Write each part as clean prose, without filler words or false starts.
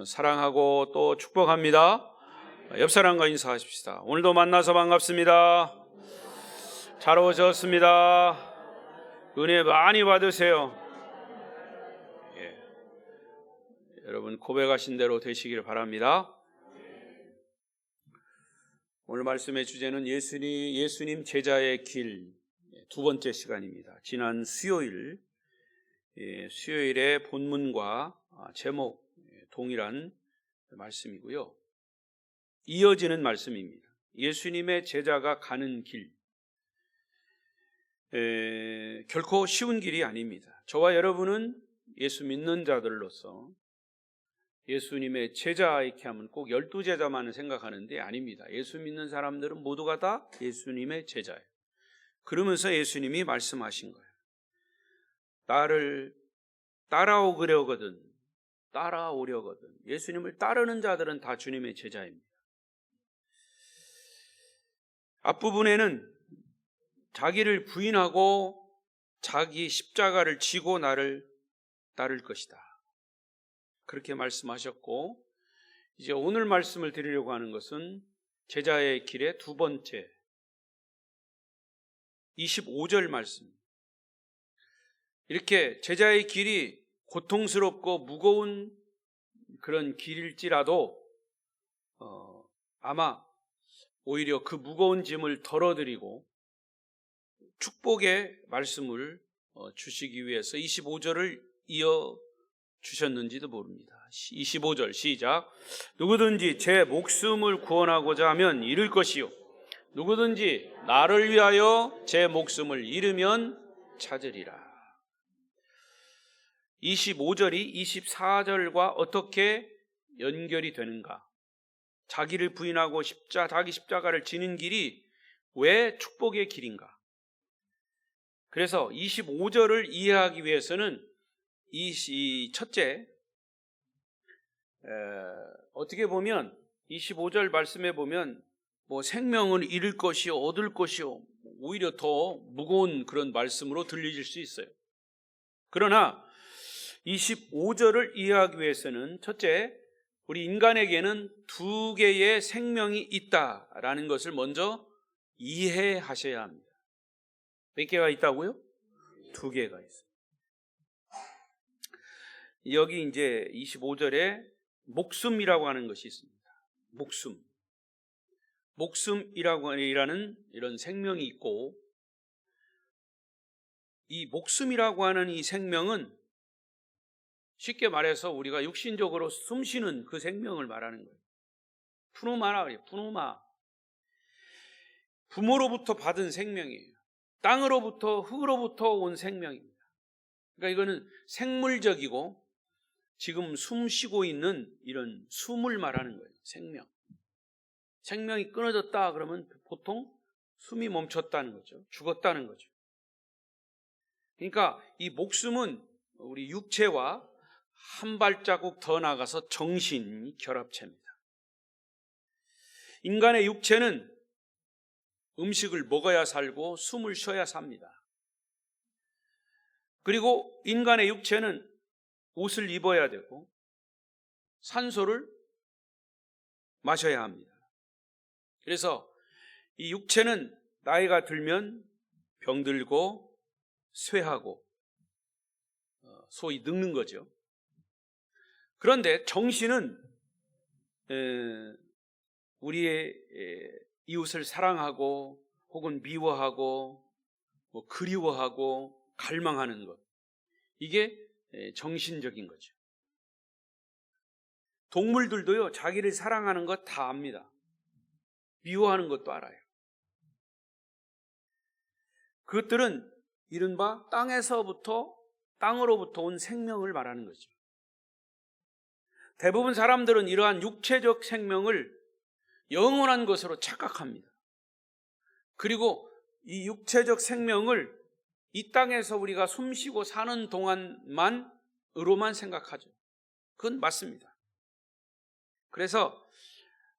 사랑하고 또 축복합니다. 옆 사람과 인사하십시다. 오늘도 만나서 반갑습니다. 잘 오셨습니다. 은혜 많이 받으세요. 여러분 고백하신 대로 되시길 바랍니다. 오늘 말씀의 주제는 예수님 제자의 길, 두 번째 시간입니다. 지난 수요일에 본문과 제목 동일한 말씀이고요. 이어지는 말씀입니다. 예수님의 제자가 가는 길, 결코 쉬운 길이 아닙니다. 저와 여러분은 예수 믿는 자들로서 예수님의 제자 이렇게 하면 꼭 12제자만을 생각하는데 아닙니다. 예수 믿는 사람들은 모두가 다 예수님의 제자예요. 그러면서 예수님이 말씀하신 거예요. 나를 따라오려거든 예수님을 따르는 자들은 다 주님의 제자입니다. 앞부분에는 자기를 부인하고 자기 십자가를 지고 나를 따를 것이다, 그렇게 말씀하셨고, 이제 오늘 말씀을 드리려고 하는 것은 제자의 길의 두 번째 25절 말씀. 이렇게 제자의 길이 고통스럽고 무거운 그런 길일지라도 아마 오히려 그 무거운 짐을 덜어드리고 축복의 말씀을 주시기 위해서 25절을 이어 주셨는지도 모릅니다. 25절 시작. 누구든지 제 목숨을 구원하고자 하면 잃을 것이요, 누구든지 나를 위하여 제 목숨을 잃으면 찾으리라. 25절이 24절과 어떻게 연결이 되는가? 자기를 부인하고 자기 십자가를 지는 길이 왜 축복의 길인가? 그래서 25절을 이해하기 위해서는 이 첫째, 어떻게 보면 25절 말씀에 보면 생명을 잃을 것이요 얻을 것이요, 오히려 더 무거운 그런 말씀으로 들리실 수 있어요. 그러나 25절을 이해하기 위해서는 첫째, 우리 인간에게는 두 개의 생명이 있다라는 것을 먼저 이해하셔야 합니다. 몇 개가 있다고요? 두 개가 있어요. 여기 이제 25절에 목숨이라고 하는 것이 있습니다. 목숨이라고 하는 이런 생명이 있고, 이 목숨이라고 하는 이 생명은 쉽게 말해서 우리가 육신적으로 숨쉬는 그 생명을 말하는 거예요. 푸누마라 그래요. 푸누마. 부모로부터 받은 생명이에요. 땅으로부터, 흙으로부터 온 생명입니다. 그러니까 이거는 생물적이고 지금 숨 쉬고 있는 이런 숨을 말하는 거예요. 생명이 끊어졌다 그러면 보통 숨이 멈췄다는 거죠. 죽었다는 거죠. 그러니까 이 목숨은 우리 육체와 한 발자국 더 나가서 정신 결합체입니다. 인간의 육체는 음식을 먹어야 살고 숨을 쉬어야 삽니다. 그리고 인간의 육체는 옷을 입어야 되고 산소를 마셔야 합니다. 그래서 이 육체는 나이가 들면 병들고 쇠하고 소위 늙는 거죠. 그런데 정신은 우리의 이웃을 사랑하고 혹은 미워하고 그리워하고 갈망하는 것, 이게 정신적인 거죠. 동물들도요, 자기를 사랑하는 것 다 압니다. 미워하는 것도 알아요. 그것들은 이른바 땅으로부터 온 생명을 말하는 거죠. 대부분 사람들은 이러한 육체적 생명을 영원한 것으로 착각합니다. 그리고 이 육체적 생명을 이 땅에서 우리가 숨쉬고 사는 동안만으로만 생각하죠. 그건 맞습니다. 그래서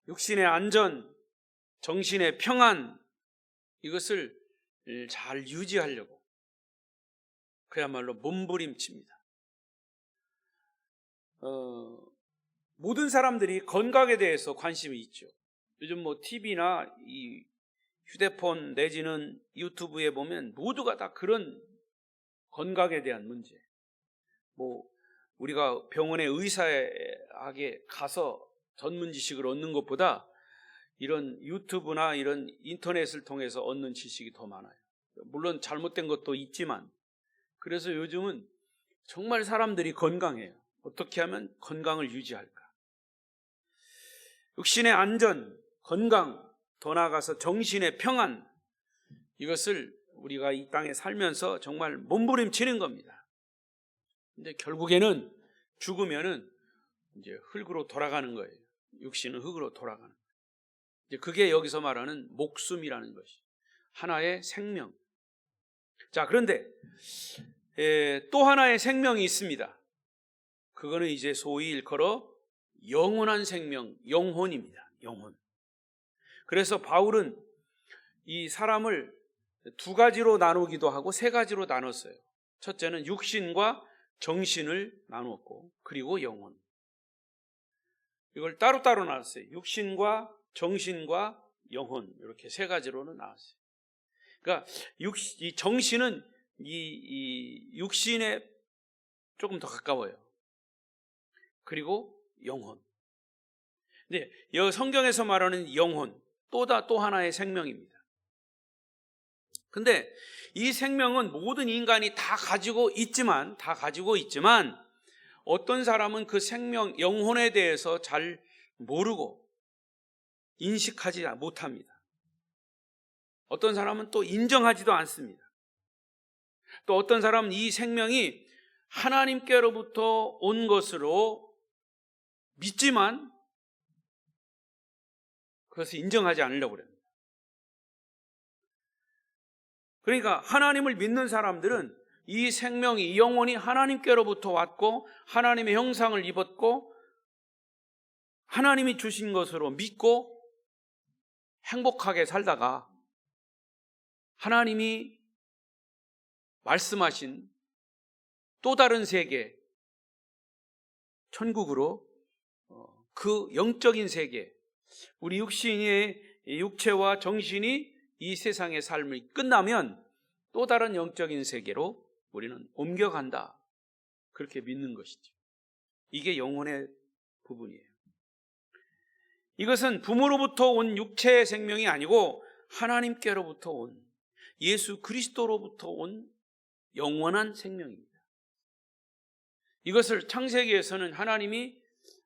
육신의 안전, 정신의 평안, 이것을 잘 유지하려고 그야말로 몸부림칩니다. 모든 사람들이 건강에 대해서 관심이 있죠. 요즘 뭐 TV나 이 휴대폰 내지는 유튜브에 보면 모두가 다 그런 건강에 대한 문제. 뭐 우리가 병원의 의사에게 가서 전문 지식을 얻는 것보다 이런 유튜브나 이런 인터넷을 통해서 얻는 지식이 더 많아요. 물론 잘못된 것도 있지만, 그래서 요즘은 정말 사람들이 건강해요. 어떻게 하면 건강을 유지할까? 육신의 안전, 건강, 더 나아가서 정신의 평안, 이것을 우리가 이 땅에 살면서 정말 몸부림치는 겁니다. 근데 결국에는 죽으면은 이제 흙으로 돌아가는 거예요. 육신은 흙으로 돌아가는 거예요. 이제 그게 여기서 말하는 목숨이라는 것이 하나의 생명. 자, 그런데 또 하나의 생명이 있습니다. 그거는 이제 소위 일컬어 영원한 생명, 영혼입니다. 영혼. 그래서 바울은 이 사람을 두 가지로 나누기도 하고 세 가지로 나눴어요. 첫째는 육신과 정신을 나누었고, 그리고 영혼. 이걸 따로따로 나눴어요. 육신과 정신과 영혼, 이렇게 세 가지로는 나눴어요. 그러니까 이 정신은 이 육신에 조금 더 가까워요. 그리고 영혼. 근데 여기 성경에서 말하는 영혼, 또 하나의 생명입니다. 근데 이 생명은 모든 인간이 다 가지고 있지만 어떤 사람은 그 생명, 영혼에 대해서 잘 모르고 인식하지 못합니다. 어떤 사람은 또 인정하지도 않습니다. 또 어떤 사람은 이 생명이 하나님께로부터 온 것으로 믿지만 그것을 인정하지 않으려고 그래요. 그러니까 하나님을 믿는 사람들은 이 생명이, 이 영혼이 하나님께로부터 왔고 하나님의 형상을 입었고 하나님이 주신 것으로 믿고 행복하게 살다가 하나님이 말씀하신 또 다른 세계, 천국으로, 그 영적인 세계, 우리 육신의 육체와 정신이 이 세상의 삶이 끝나면 또 다른 영적인 세계로 우리는 옮겨간다, 그렇게 믿는 것이죠. 이게 영혼의 부분이에요. 이것은 부모로부터 온 육체의 생명이 아니고 하나님께로부터 온, 예수 그리스도로부터 온 영원한 생명입니다. 이것을 창세기에서는 하나님이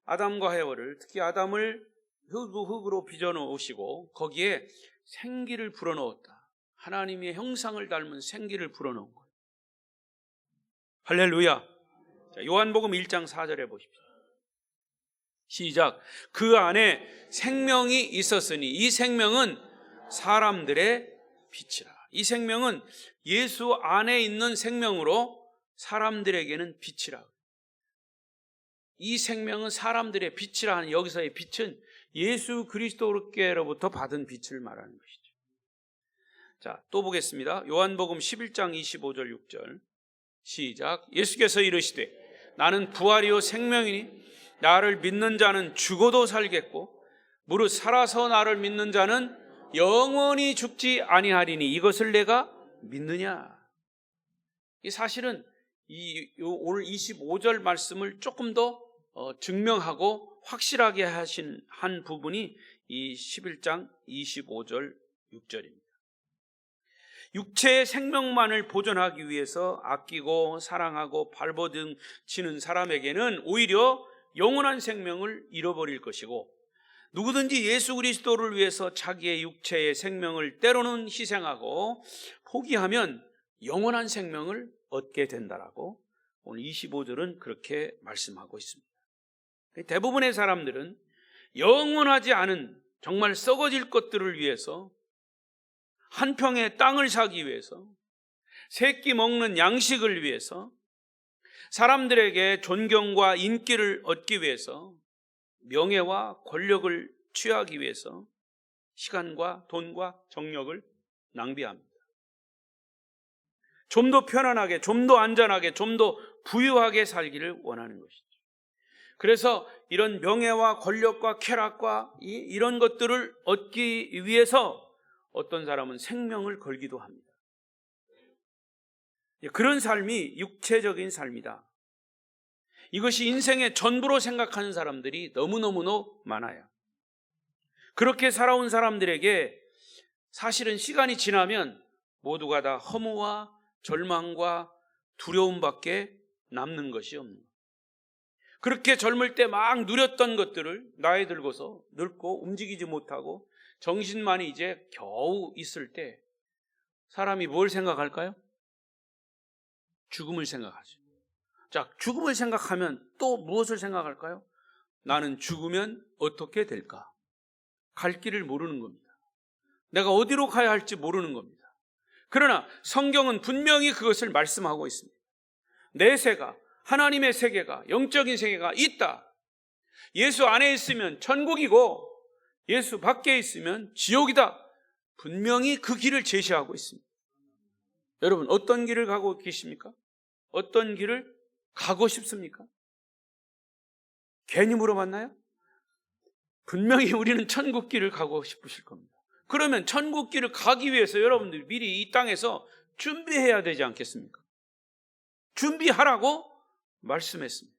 아담과 해와를, 특히 아담을 흙으로 빚어놓으시고 거기에 생기를 불어넣었다. 하나님의 형상을 닮은 생기를 불어넣은 거예요. 할렐루야. 자, 요한복음 1장 4절에 보십시오. 시작. 그 안에 생명이 있었으니 이 생명은 사람들의 빛이라. 이 생명은 예수 안에 있는 생명으로 사람들에게는 빛이라. 이 생명은 사람들의 빛이라 하는 여기서의 빛은 예수 그리스도께로부터 받은 빛을 말하는 것이죠. 자, 또 보겠습니다. 요한복음 11장 25절 6절 시작. 예수께서 이르시되 나는 부활이요 생명이니 나를 믿는 자는 죽어도 살겠고 무릇 살아서 나를 믿는 자는 영원히 죽지 아니하리니 이것을 내가 믿느냐. 이 사실은 오늘 25절 말씀을 조금 더 증명하고 확실하게 한 부분이 이 11장 25절 6절입니다. 육체의 생명만을 보존하기 위해서 아끼고 사랑하고 발버둥치는 사람에게는 오히려 영원한 생명을 잃어버릴 것이고, 누구든지 예수 그리스도를 위해서 자기의 육체의 생명을 때로는 희생하고 포기하면 영원한 생명을 얻게 된다라고 오늘 25절은 그렇게 말씀하고 있습니다. 대부분의 사람들은 영원하지 않은 정말 썩어질 것들을 위해서, 한 평의 땅을 사기 위해서, 새끼 먹는 양식을 위해서, 사람들에게 존경과 인기를 얻기 위해서, 명예와 권력을 취하기 위해서 시간과 돈과 정력을 낭비합니다. 좀 더 편안하게, 좀 더 안전하게, 좀 더 부유하게 살기를 원하는 것이죠. 그래서 이런 명예와 권력과 쾌락과 이런 것들을 얻기 위해서 어떤 사람은 생명을 걸기도 합니다. 그런 삶이 육체적인 삶이다. 이것이 인생의 전부로 생각하는 사람들이 너무너무 많아요. 그렇게 살아온 사람들에게 사실은 시간이 지나면 모두가 다 허무와 절망과 두려움밖에 남는 것이 없는 거예요. 그렇게 젊을 때 막 누렸던 것들을 나이 들고서 늙고 움직이지 못하고 정신만이 이제 겨우 있을 때 사람이 뭘 생각할까요? 죽음을 생각하죠. 자, 죽음을 생각하면 또 무엇을 생각할까요? 나는 죽으면 어떻게 될까? 갈 길을 모르는 겁니다. 내가 어디로 가야 할지 모르는 겁니다. 그러나 성경은 분명히 그것을 말씀하고 있습니다. 내세가, 하나님의 세계가, 영적인 세계가 있다. 예수 안에 있으면 천국이고 예수 밖에 있으면 지옥이다. 분명히 그 길을 제시하고 있습니다. 여러분, 어떤 길을 가고 계십니까? 어떤 길을 가고 싶습니까? 괜히 물어봤나요? 분명히 우리는 천국 길을 가고 싶으실 겁니다. 그러면 천국 길을 가기 위해서 여러분들이 미리 이 땅에서 준비해야 되지 않겠습니까? 준비하라고 말씀했습니다.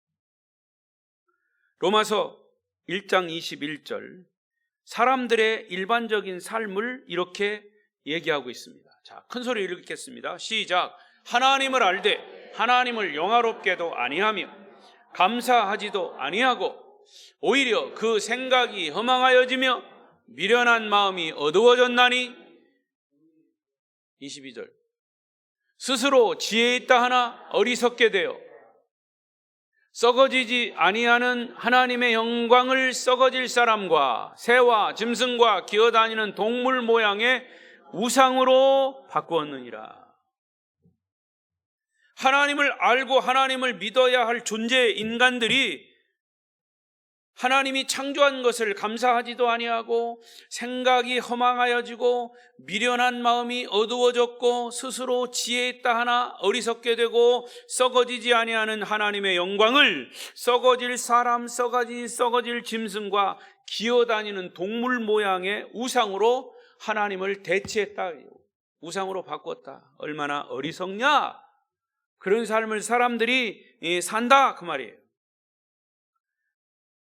로마서 1장 21절, 사람들의 일반적인 삶을 이렇게 얘기하고 있습니다. 자, 큰 소리 읽겠습니다. 시작. 하나님을 알되 하나님을 영화롭게도 아니하며 감사하지도 아니하고 오히려 그 생각이 허망하여지며 미련한 마음이 어두워졌나니 22절, 스스로 지혜 있다 하나 어리석게 되어 썩어지지 아니하는 하나님의 영광을 썩어질 사람과 새와 짐승과 기어다니는 동물 모양의 우상으로 바꾸었느니라. 하나님을 알고 하나님을 믿어야 할 존재의 인간들이 하나님이 창조한 것을 감사하지도 아니하고 생각이 허망하여지고 미련한 마음이 어두워졌고 스스로 지혜 있다 하나 어리석게 되고 썩어지지 아니하는 하나님의 영광을 썩어질 사람, 썩어질 짐승과 기어다니는 동물 모양의 우상으로 하나님을 대체했다. 우상으로 바꿨다. 얼마나 어리석냐? 그런 삶을 사람들이 산다 그 말이에요.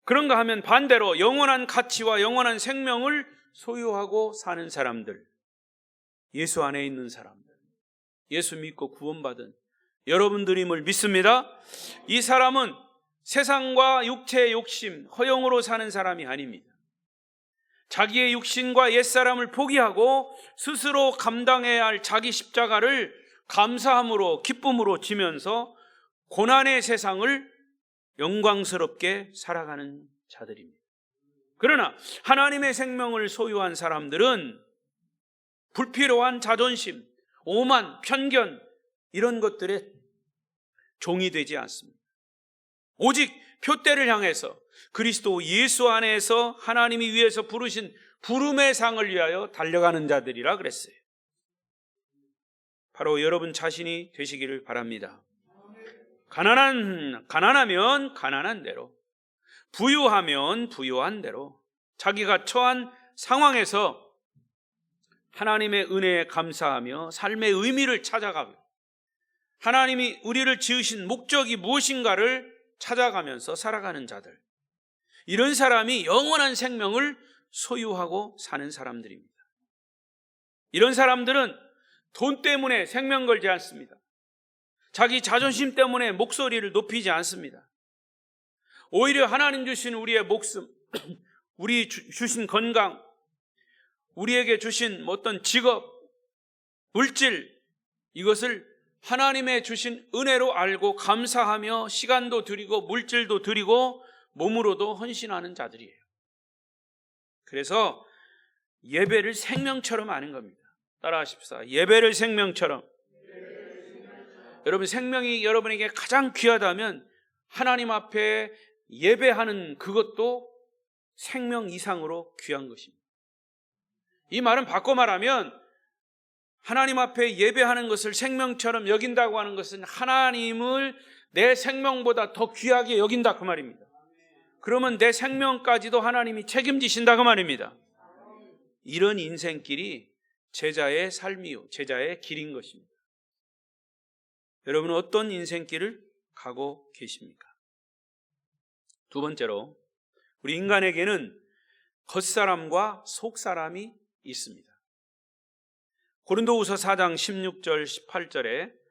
그런가 하면 반대로 영원한 가치와 영원한 생명을 소유하고 사는 사람들, 예수 안에 있는 사람들, 예수 믿고 구원받은 여러분들임을 믿습니다. 이 사람은 세상과 육체의 욕심, 허영으로 사는 사람이 아닙니다. 자기의 육신과 옛사람을 포기하고 스스로 감당해야 할 자기 십자가를 감사함으로 기쁨으로 지면서 고난의 세상을 영광스럽게 살아가는 자들입니다. 그러나 하나님의 생명을 소유한 사람들은 불필요한 자존심, 오만, 편견 이런 것들에 종이 되지 않습니다. 오직 표대를 향해서 그리스도 예수 안에서 하나님이 위해서 부르신 부름의 상을 위하여 달려가는 자들이라 그랬어요. 바로 여러분 자신이 되시기를 바랍니다. 가난하면 가난한 대로, 부유하면 부유한 대로 자기가 처한 상황에서 하나님의 은혜에 감사하며 삶의 의미를 찾아가며 하나님이 우리를 지으신 목적이 무엇인가를 찾아가면서 살아가는 자들, 이런 사람이 영원한 생명을 소유하고 사는 사람들입니다. 이런 사람들은 돈 때문에 생명 걸지 않습니다. 자기 자존심 때문에 목소리를 높이지 않습니다. 오히려 하나님 주신 우리의 목숨, 우리 주신 건강, 우리에게 주신 어떤 직업, 물질, 이것을 하나님의 주신 은혜로 알고 감사하며 시간도 드리고 물질도 드리고 몸으로도 헌신하는 자들이에요. 그래서 예배를 생명처럼 하는 겁니다. 따라하십시다. 예배를 생명처럼. 여러분, 생명이 여러분에게 가장 귀하다면 하나님 앞에 예배하는 그것도 생명 이상으로 귀한 것입니다. 이 말은 바꿔 말하면 하나님 앞에 예배하는 것을 생명처럼 여긴다고 하는 것은 하나님을 내 생명보다 더 귀하게 여긴다 그 말입니다. 그러면 내 생명까지도 하나님이 책임지신다 그 말입니다. 이런 인생길이 제자의 삶이요, 제자의 길인 것입니다. 여러분은 어떤 인생길을 가고 계십니까? 두 번째로, 우리 인간에게는 겉사람과 속사람이 있습니다. 고린도후서 4장 16절 18절에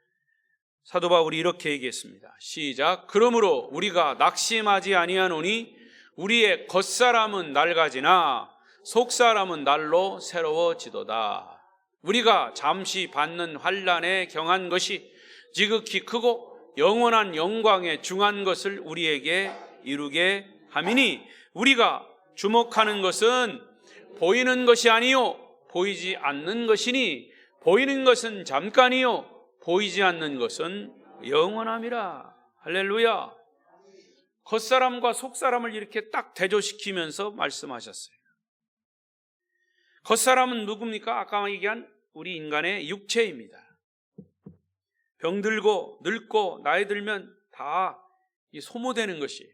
사도 바울이 이렇게 얘기했습니다. 시작. 그러므로 우리가 낙심하지 아니하노니 우리의 겉사람은 낡아지나 속사람은 날로 새로워지도다. 우리가 잠시 받는 환난에 경한 것이 지극히 크고 영원한 영광에 중한 것을 우리에게 이루게 함이니 우리가 주목하는 것은 보이는 것이 아니요 보이지 않는 것이니 보이는 것은 잠깐이요 보이지 않는 것은 영원함이라. 할렐루야. 겉사람과 속사람을 이렇게 딱 대조시키면서 말씀하셨어요. 겉사람은 누굽니까? 아까 얘기한 우리 인간의 육체입니다. 병들고 늙고 나이 들면 다 소모되는 것이에요.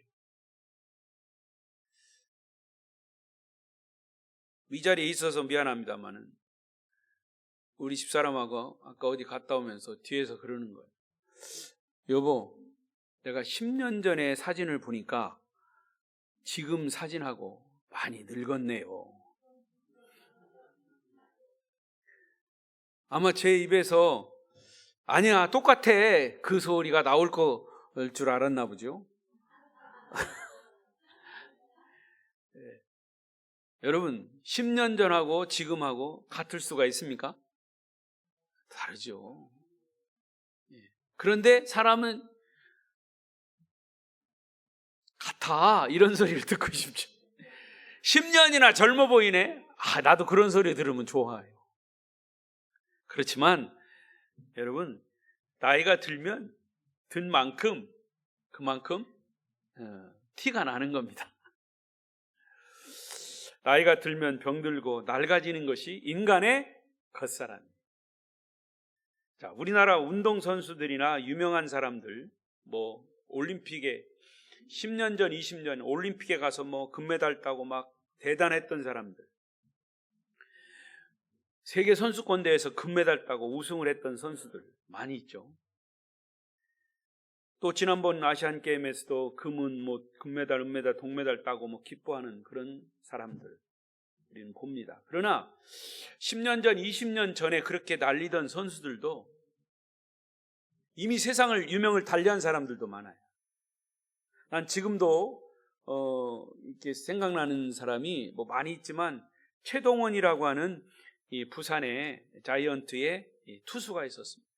이 자리에 있어서 미안합니다만은 우리 집사람하고 아까 어디 갔다 오면서 뒤에서 그러는 거예요. 여보, 내가 10년 전에 사진을 보니까 지금 사진하고 많이 늙었네요. 아마 제 입에서 아니야 똑같아 그 소리가 나올 거일 줄 알았나 보죠. 네. 여러분 10년 전하고 지금하고 같을 수가 있습니까? 다르죠. 그런데 사람은 같아 이런 소리를 듣고 싶죠. 10년이나 젊어 보이네. 나도 그런 소리 들으면 좋아요. 그렇지만 여러분 나이가 들면 든 만큼 그만큼 티가 나는 겁니다. 나이가 들면 병들고 낡아지는 것이 인간의 겉사람입니다. 자, 우리나라 운동선수들이나 유명한 사람들, 올림픽에 10년 전, 20년 올림픽에 가서 금메달 따고 막 대단했던 사람들, 세계 선수권대회에서 금메달 따고 우승을 했던 선수들 많이 있죠. 또 지난번 아시안 게임에서도 금메달, 은메달, 동메달 따고 기뻐하는 그런 사람들 우리는 봅니다. 그러나 10년 전, 20년 전에 그렇게 날리던 선수들도 이미 세상을 유명을 달리한 사람들도 많아요. 난 지금도 이렇게 생각나는 사람이 많이 있지만 최동원이라고 하는 이 부산의 자이언트의 투수가 있었습니다.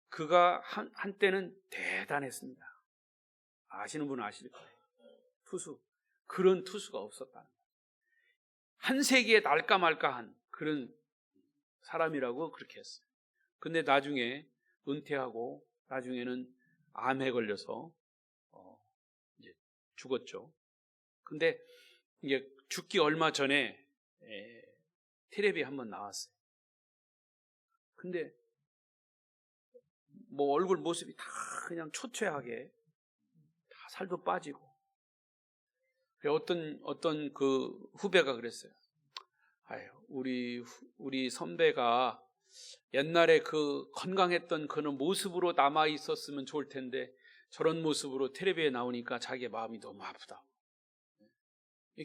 그가 한때는 대단했습니다. 아시는 분은 아실 거예요. 그런 투수가 없었다는 거예요. 한 세기에 날까 말까한 그런 사람이라고 그렇게 했어요. 근데 나중에 은퇴하고 나중에는 암에 걸려서 이제 죽었죠. 근데 이제 죽기 얼마 전에 텔레비에 한번 나왔어요. 근데 얼굴 모습이 다 그냥 초췌하게 다 살도 빠지고 어떤 그 후배가 그랬어요. 우리 선배가 옛날에 그 건강했던 그런 모습으로 남아 있었으면 좋을 텐데 저런 모습으로 텔레비에 나오니까 자기의 마음이 너무 아프다.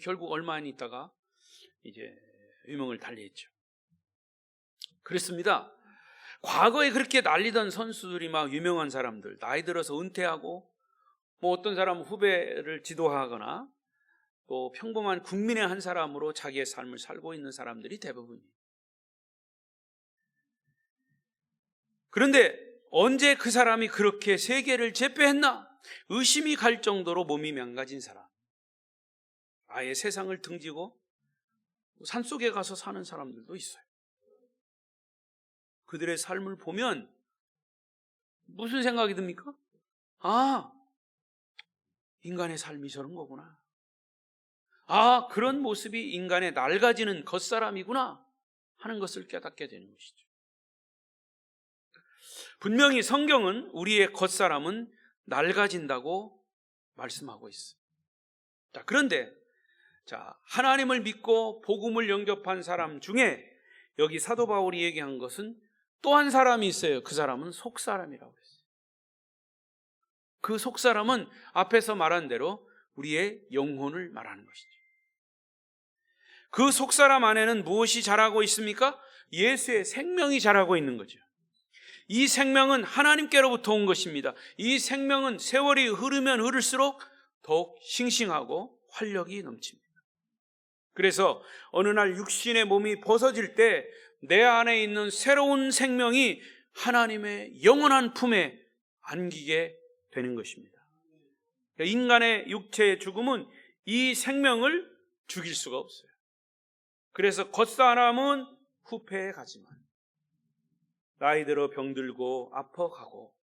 결국 얼마 안 있다가 이제 유명을 달리했죠. 그렇습니다. 과거에 그렇게 날리던 선수들이 막 유명한 사람들, 나이 들어서 은퇴하고 어떤 사람은 후배를 지도하거나 또 평범한 국민의 한 사람으로 자기의 삶을 살고 있는 사람들이 대부분이에요. 그런데 언제 그 사람이 그렇게 세계를 제패했나? 의심이 갈 정도로 몸이 망가진 사람, 아예 세상을 등지고 산속에 가서 사는 사람들도 있어요. 그들의 삶을 보면 무슨 생각이 듭니까? 인간의 삶이 저런 거구나. 그런 모습이 인간의 낡아지는 겉사람이구나 하는 것을 깨닫게 되는 것이죠. 분명히 성경은 우리의 겉사람은 낡아진다고 말씀하고 있어요. 그런데 하나님을 믿고 복음을 영접한 사람 중에 여기 사도 바울이 얘기한 것은 또 한 사람이 있어요. 그 사람은 속사람이라고 했어요. 그 속사람은 앞에서 말한 대로 우리의 영혼을 말하는 것이죠. 그 속사람 안에는 무엇이 자라고 있습니까? 예수의 생명이 자라고 있는 거죠. 이 생명은 하나님께로부터 온 것입니다. 이 생명은 세월이 흐르면 흐를수록 더욱 싱싱하고 활력이 넘칩니다. 그래서 어느 날 육신의 몸이 벗어질 때 내 안에 있는 새로운 생명이 하나님의 영원한 품에 안기게 되는 것입니다. 인간의 육체의 죽음은 이 생명을 죽일 수가 없어요. 그래서 겉사람은 후패에 가지만 나이 들어 병들고 아파가고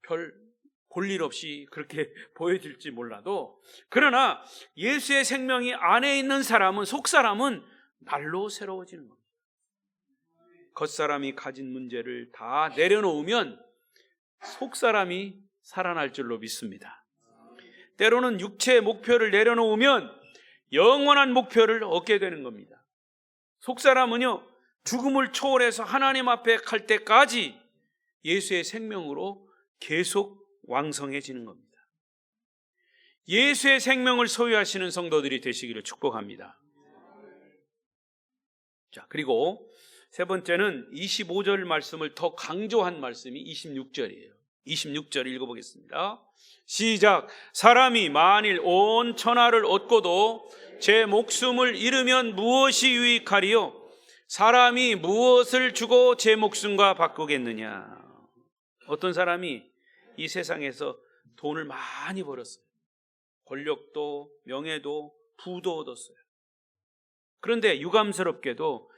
별 볼일 없이 그렇게 보여질지 몰라도, 그러나 예수의 생명이 안에 있는 사람은, 속사람은 날로 새로워지는 겁니다. 겉사람이 가진 문제를 다 내려놓으면 속사람이 살아날 줄로 믿습니다. 때로는 육체의 목표를 내려놓으면 영원한 목표를 얻게 되는 겁니다. 속사람은요, 죽음을 초월해서 하나님 앞에 갈 때까지 예수의 생명으로 계속 왕성해지는 겁니다. 예수의 생명을 소유하시는 성도들이 되시기를 축복합니다. 그리고 세 번째는 25절 말씀을 더 강조한 말씀이 26절이에요. 26절 읽어보겠습니다. 시작. 사람이 만일 온 천하를 얻고도 제 목숨을 잃으면 무엇이 유익하리요? 사람이 무엇을 주고 제 목숨과 바꾸겠느냐? 어떤 사람이 이 세상에서 돈을 많이 벌었어요. 권력도 명예도 부도 얻었어요. 그런데 유감스럽게도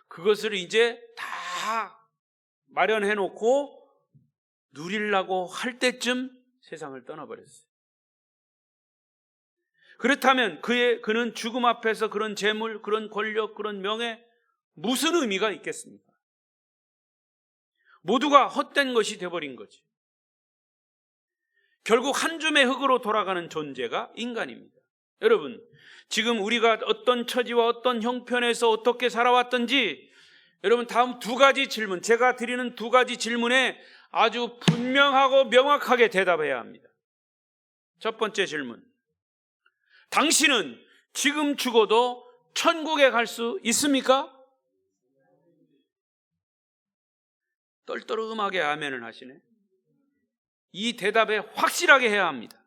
그것을 이제 다 마련해 놓고 누리려고 할 때쯤 세상을 떠나버렸어요. 그렇다면 그는 죽음 앞에서 그런 재물, 그런 권력, 그런 명예 무슨 의미가 있겠습니까? 모두가 헛된 것이 되어버린 거지. 결국 한 줌의 흙으로 돌아가는 존재가 인간입니다. 여러분, 지금 우리가 어떤 처지와 어떤 형편에서 어떻게 살아왔던지, 여러분 다음 두 가지 질문, 제가 드리는 두 가지 질문에 아주 분명하고 명확하게 대답해야 합니다. 첫 번째 질문, 당신은 지금 죽어도 천국에 갈 수 있습니까? 떨떠름하게 아멘을 하시네. 이 대답에 확실하게 해야 합니다.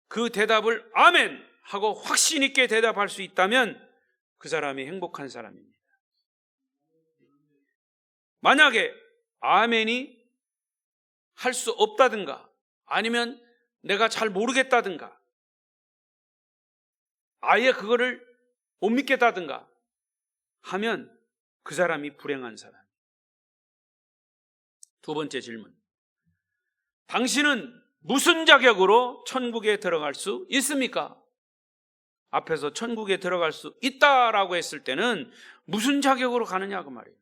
그 대답을 아멘 하고 확신 있게 대답할 수 있다면 그 사람이 행복한 사람입니다. 만약에 아멘이 할 수 없다든가, 아니면 내가 잘 모르겠다든가, 아예 그거를 못 믿겠다든가 하면 그 사람이 불행한 사람. 두 번째 질문, 당신은 무슨 자격으로 천국에 들어갈 수 있습니까? 앞에서 천국에 들어갈 수 있다라고 했을 때는 무슨 자격으로 가느냐 그 말이에요.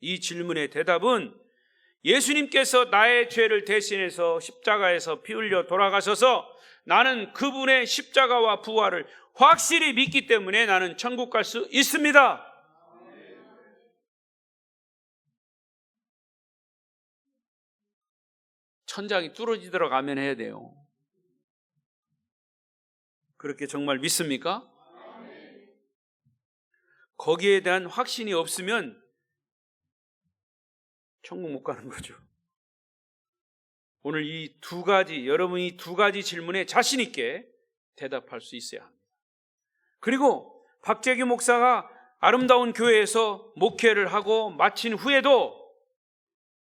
이 질문의 대답은 예수님께서 나의 죄를 대신해서 십자가에서 피 흘려 돌아가셔서 나는 그분의 십자가와 부활을 확실히 믿기 때문에 나는 천국 갈 수 있습니다. 천장이 뚫어지도록 아멘 해야 돼요. 그렇게 정말 믿습니까? 거기에 대한 확신이 없으면 천국 못 가는 거죠. 오늘 이 두 가지, 여러분이 두 가지 질문에 자신 있게 대답할 수 있어야 합니다. 그리고 박재규 목사가 아름다운 교회에서 목회를 하고 마친 후에도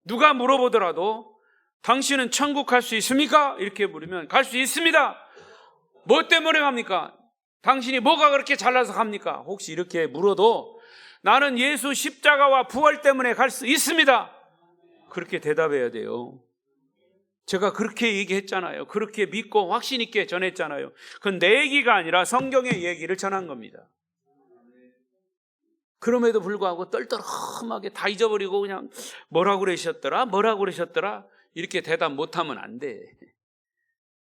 누가 물어보더라도 당신은 천국 갈 수 있습니까? 이렇게 물으면 갈 수 있습니다. 뭐 때문에 갑니까? 당신이 뭐가 그렇게 잘나서 갑니까? 혹시 이렇게 물어도 나는 예수 십자가와 부활 때문에 갈 수 있습니다. 그렇게 대답해야 돼요. 제가 그렇게 얘기했잖아요. 그렇게 믿고 확신 있게 전했잖아요. 그건 내 얘기가 아니라 성경의 얘기를 전한 겁니다. 그럼에도 불구하고 떨떠름하게 다 잊어버리고 그냥 뭐라고 그러셨더라 이렇게 대답 못하면 안 돼.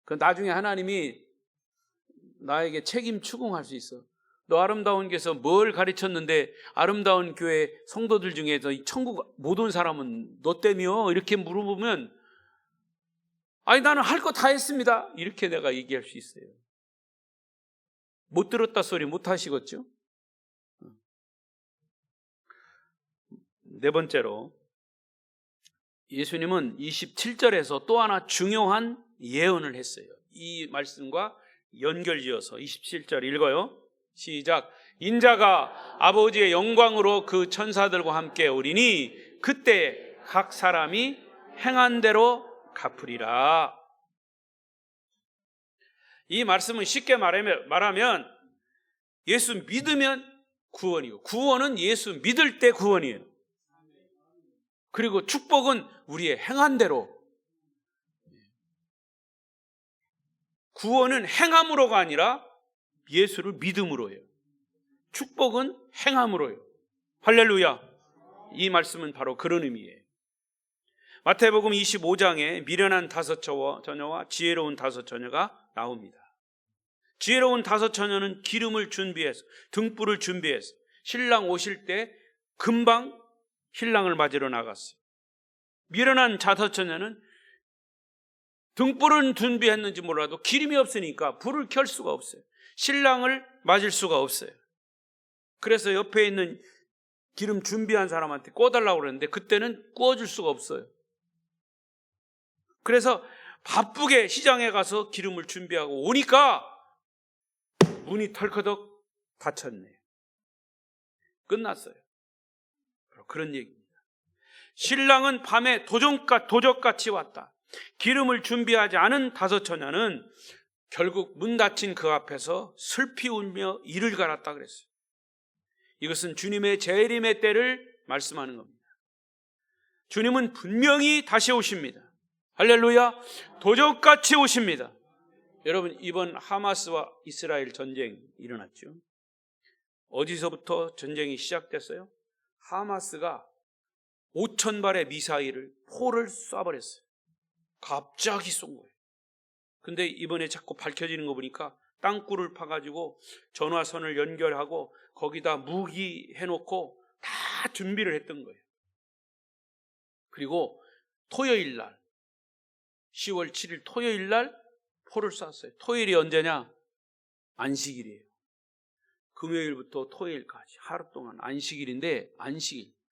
그 나중에 하나님이 나에게 책임 추궁할 수 있어. 너 아름다운 교회에서 뭘 가르쳤는데 아름다운 교회 성도들 중에서 천국 못 온 사람은 너 때문이요? 이렇게 물어보면 아니 나는 할 거 다 했습니다. 이렇게 내가 얘기할 수 있어요. 못 들었다 소리 못 하시겠죠? 네 번째로 예수님은 27절에서 또 하나 중요한 예언을 했어요. 이 말씀과 연결지어서 27절 읽어요. 시작. 인자가 아버지의 영광으로 그 천사들과 함께 오리니 그때 각 사람이 행한 대로 갚으리라. 이 말씀은 쉽게 말하면 예수 믿으면 구원이고 구원은 예수 믿을 때 구원이에요. 그리고 축복은 우리의 행한 대로. 구원은 행함으로가 아니라 예수를 믿음으로예요. 축복은 행함으로예요. 할렐루야. 이 말씀은 바로 그런 의미예요. 마태복음 25장에 미련한 5처녀와 지혜로운 5처녀가 나옵니다. 지혜로운 5처녀는 기름을 준비해서 등불을 준비해서 신랑 오실 때 금방 신랑을 맞으러 나갔어요. 미련한 5처녀는 등불은 준비했는지 몰라도 기름이 없으니까 불을 켤 수가 없어요. 신랑을 맞을 수가 없어요. 그래서 옆에 있는 기름 준비한 사람한테 구워달라고 그랬는데 그때는 구워줄 수가 없어요. 그래서 바쁘게 시장에 가서 기름을 준비하고 오니까 문이 털커덕 닫혔네요. 끝났어요. 그런 얘기입니다. 신랑은 밤에 도적같이 왔다. 기름을 준비하지 않은 5처녀는 결국 문 닫힌 그 앞에서 슬피 울며 이를 갈았다 그랬어요. 이것은 주님의 재림의 때를 말씀하는 겁니다. 주님은 분명히 다시 오십니다. 할렐루야. 도적같이 오십니다. 여러분, 이번 하마스와 이스라엘 전쟁 일어났죠. 어디서부터 전쟁이 시작됐어요? 하마스가 5,000발의 미사일을 포를 쏴버렸어요. 갑자기 쏜 거예요. 근데 이번에 자꾸 밝혀지는 거 보니까 땅굴을 파가지고 전화선을 연결하고 거기다 무기 해놓고 다 준비를 했던 거예요. 그리고 토요일 날 10월 7일 토요일 날 포를 쐈어요. 토요일이 언제냐? 안식일이에요. 금요일부터 토요일까지 하루 동안 안식일인데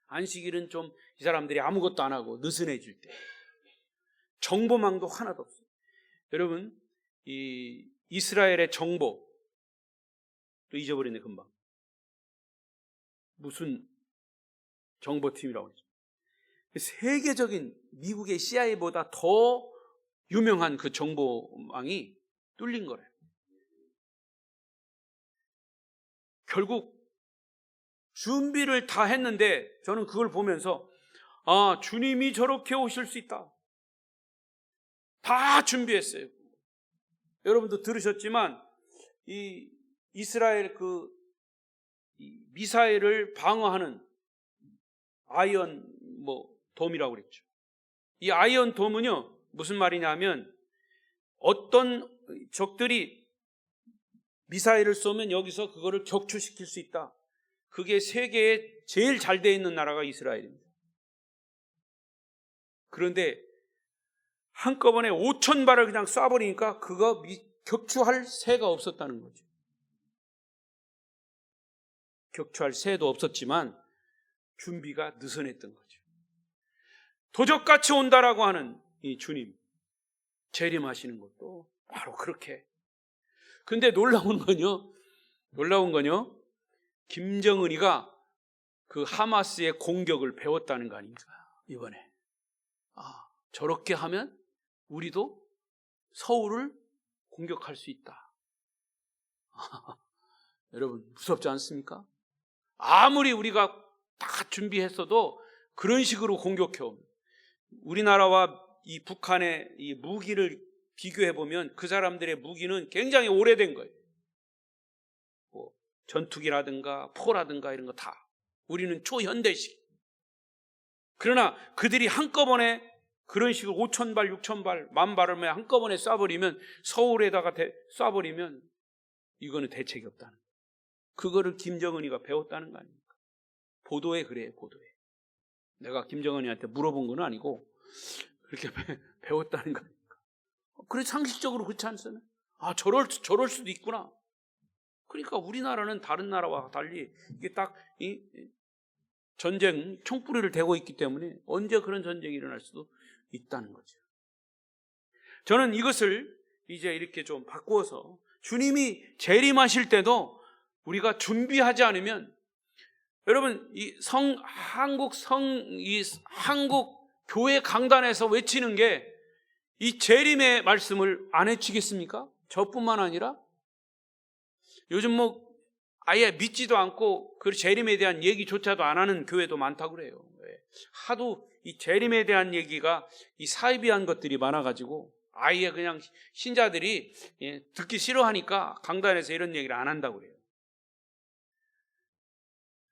안식일은 좀 이 사람들이 아무것도 안 하고 느슨해질 때 정보망도 하나도 없어요. 여러분, 이 이스라엘의 정보 또 잊어버리네 금방. 무슨 정보팀이라고 했죠. 세계적인 미국의 CIA보다 더 유명한 그 정보망이 뚫린 거래요. 결국 준비를 다 했는데 저는 그걸 보면서 아, 주님이 저렇게 오실 수 있다. 다 준비했어요. 여러분도 들으셨지만 이 이스라엘 이 미사일을 방어하는 아이언 돔이라고 그랬죠. 이 아이언 돔은요 무슨 말이냐면 어떤 적들이 미사일을 쏘면 여기서 그거를 격추시킬 수 있다. 그게 세계에 제일 잘 돼 있는 나라가 이스라엘입니다. 그런데 한꺼번에 5,000발을 그냥 쏴버리니까 그거 격추할 새가 없었다는 거죠. 격추할 새도 없었지만 준비가 느슨했던 거죠. 도적같이 온다라고 하는 이 주님 재림하시는 것도 바로 그렇게. 근데 놀라운 건요 김정은이가 그 하마스의 공격을 배웠다는 거 아닙니까? 이번에 저렇게 하면 우리도 서울을 공격할 수 있다. 여러분 무섭지 않습니까? 아무리 우리가 다 준비했어도 그런 식으로 공격해옵니다. 우리나라와 이 북한의 이 무기를 비교해보면 그 사람들의 무기는 굉장히 오래된 거예요. 전투기라든가 포라든가 이런 거 다. 우리는 초현대식. 그러나 그들이 한꺼번에 그런 식으로 5,000발, 6,000발, 10,000발을 한꺼번에 쏴버리면 서울에다가 쏴버리면 이거는 대책이 없다는 거예요. 그거를 김정은이가 배웠다는 거 아닙니까? 보도에 그래요, 보도에. 내가 김정은이한테 물어본 건 아니고 그렇게 배웠다는 거 아닙니까? 그래, 상식적으로 그렇지 않습니까? 아, 저럴 수도 있구나. 그러니까 우리나라는 다른 나라와 달리 이게 딱 전쟁 총뿌리를 대고 있기 때문에 언제 그런 전쟁이 일어날 수도 있다는 거죠. 저는 이것을 이제 이렇게 좀 바꾸어서 주님이 재림하실 때도 우리가 준비하지 않으면, 여러분, 한국 교회 강단에서 외치는 게 이 재림의 말씀을 안 외치겠습니까? 저뿐만 아니라 요즘 뭐 아예 믿지도 않고 그 재림에 대한 얘기조차도 안 하는 교회도 많다고 그래요. 하도 이 재림에 대한 얘기가 이 사이비한 것들이 많아가지고 아예 그냥 신자들이 듣기 싫어하니까 강단에서 이런 얘기를 안 한다고 그래요.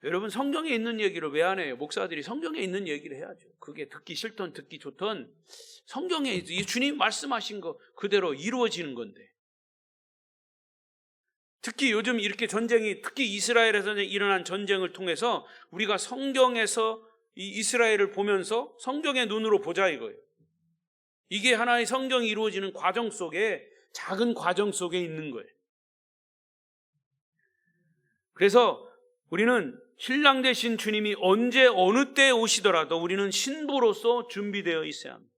여러분, 성경에 있는 얘기를 왜 안 해요? 목사들이 성경에 있는 얘기를 해야죠. 그게 듣기 싫던 듣기 좋던 성경에 주님 말씀하신 거 그대로 이루어지는 건데. 특히 요즘 이렇게 전쟁이, 특히 이스라엘에서 일어난 전쟁을 통해서 우리가 성경에서 이 이스라엘을 보면서 성경의 눈으로 보자 이거예요. 이게 하나의 성경이 이루어지는 과정 속에, 작은 과정 속에 있는 거예요. 그래서 우리는 신랑 되신 주님이 언제 어느 때 오시더라도 우리는 신부로서 준비되어 있어야 합니다.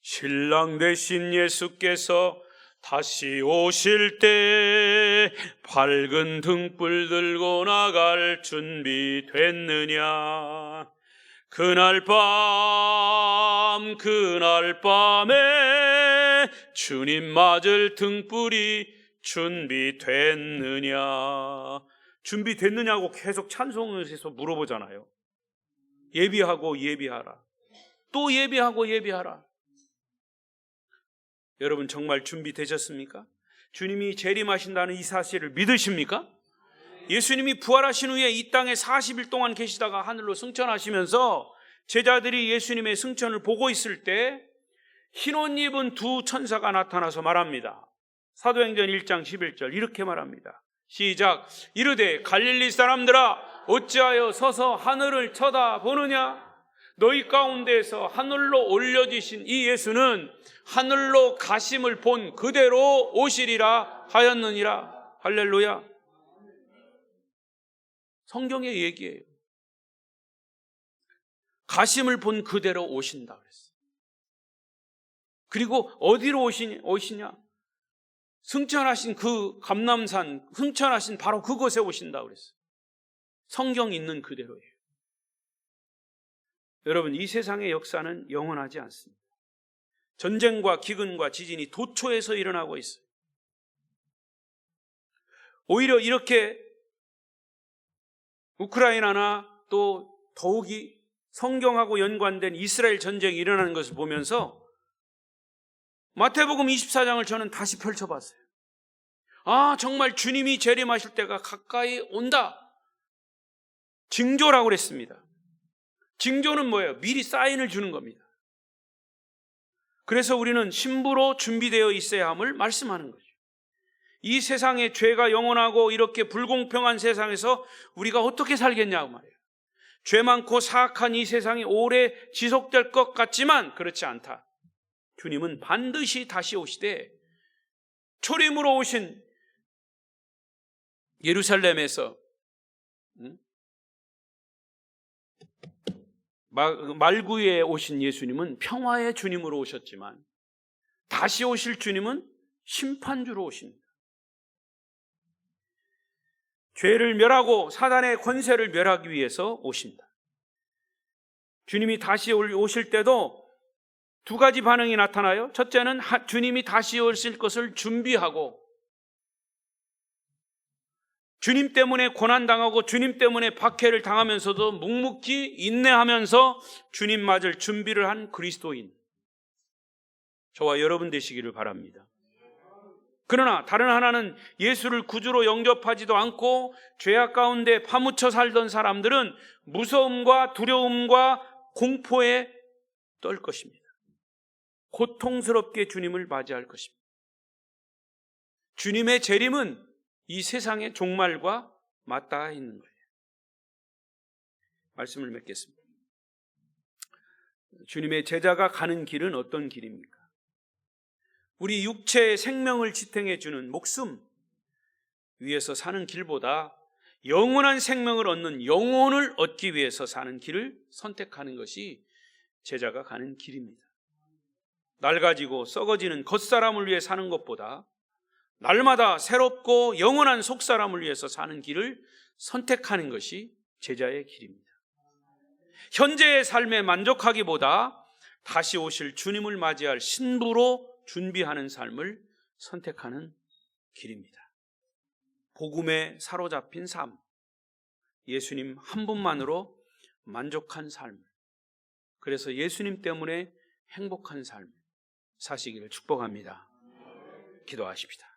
신랑 되신 예수께서 다시 오실 때 밝은 등불 들고 나갈 준비 됐느냐? 그날 밤에 주님 맞을 등불이 준비됐느냐? 준비됐느냐고 계속 찬송에서 물어보잖아요. 예비하고 예비하라. 또 예비하고 예비하라. 여러분, 정말 준비되셨습니까? 주님이 재림하신다는 이 사실을 믿으십니까? 예수님이 부활하신 후에 이 땅에 40일 동안 계시다가 하늘로 승천하시면서 제자들이 예수님의 승천을 보고 있을 때 흰옷 입은 두 천사가 나타나서 말합니다. 사도행전 1장 11절 이렇게 말합니다. 시작. 이르되 갈릴리 사람들아 어찌하여 서서 하늘을 쳐다보느냐? 너희 가운데에서 하늘로 올려지신 이 예수는 하늘로 가심을 본 그대로 오시리라 하였느니라. 할렐루야. 성경의 얘기예요. 가심을 본 그대로 오신다 그랬어요. 그리고 어디로 오시냐? 승천하신 그 감람산, 승천하신 바로 그곳에 오신다 그랬어요. 성경 있는 그대로예요. 여러분, 이 세상의 역사는 영원하지 않습니다. 전쟁과 기근과 지진이 도처에서 일어나고 있어요. 오히려 이렇게 우크라이나나 또 더욱이 성경하고 연관된 이스라엘 전쟁이 일어나는 것을 보면서 마태복음 24장을 저는 다시 펼쳐봤어요. 아, 정말 주님이 재림하실 때가 가까이 온다. 징조라고 그랬습니다. 징조는 뭐예요? 미리 사인을 주는 겁니다. 그래서 우리는 신부로 준비되어 있어야 함을 말씀하는 거죠. 이 세상에 죄가 영원하고 이렇게 불공평한 세상에서 우리가 어떻게 살겠냐고 말이에요. 죄 많고 사악한 이 세상이 오래 지속될 것 같지만 그렇지 않다. 주님은 반드시 다시 오시되 초림으로 오신 예루살렘에서 말구에 오신 예수님은 평화의 주님으로 오셨지만 다시 오실 주님은 심판주로 오십니다. 죄를 멸하고 사단의 권세를 멸하기 위해서 오십니다. 주님이 다시 오실 때도 두 가지 반응이 나타나요. 첫째는 주님이 다시 오실 것을 준비하고 주님 때문에 고난당하고 주님 때문에 박해를 당하면서도 묵묵히 인내하면서 주님 맞을 준비를 한 그리스도인, 저와 여러분 되시기를 바랍니다. 그러나 다른 하나는 예수를 구주로 영접하지도 않고 죄악 가운데 파묻혀 살던 사람들은 무서움과 두려움과 공포에 떨 것입니다. 고통스럽게 주님을 맞이할 것입니다. 주님의 재림은 이 세상의 종말과 맞닿아 있는 거예요. 말씀을 맺겠습니다. 주님의 제자가 가는 길은 어떤 길입니까? 우리 육체의 생명을 지탱해 주는 목숨 위해서 사는 길보다 영원한 생명을 얻는 영혼을 얻기 위해서 사는 길을 선택하는 것이 제자가 가는 길입니다. 낡아지고 썩어지는 겉사람을 위해 사는 것보다 날마다 새롭고 영원한 속사람을 위해서 사는 길을 선택하는 것이 제자의 길입니다. 현재의 삶에 만족하기보다 다시 오실 주님을 맞이할 신부로 준비하는 삶을 선택하는 길입니다. 복음에 사로잡힌 삶, 예수님 한 분만으로 만족한 삶, 그래서 예수님 때문에 행복한 삶 사시기를 축복합니다. 기도하십시다.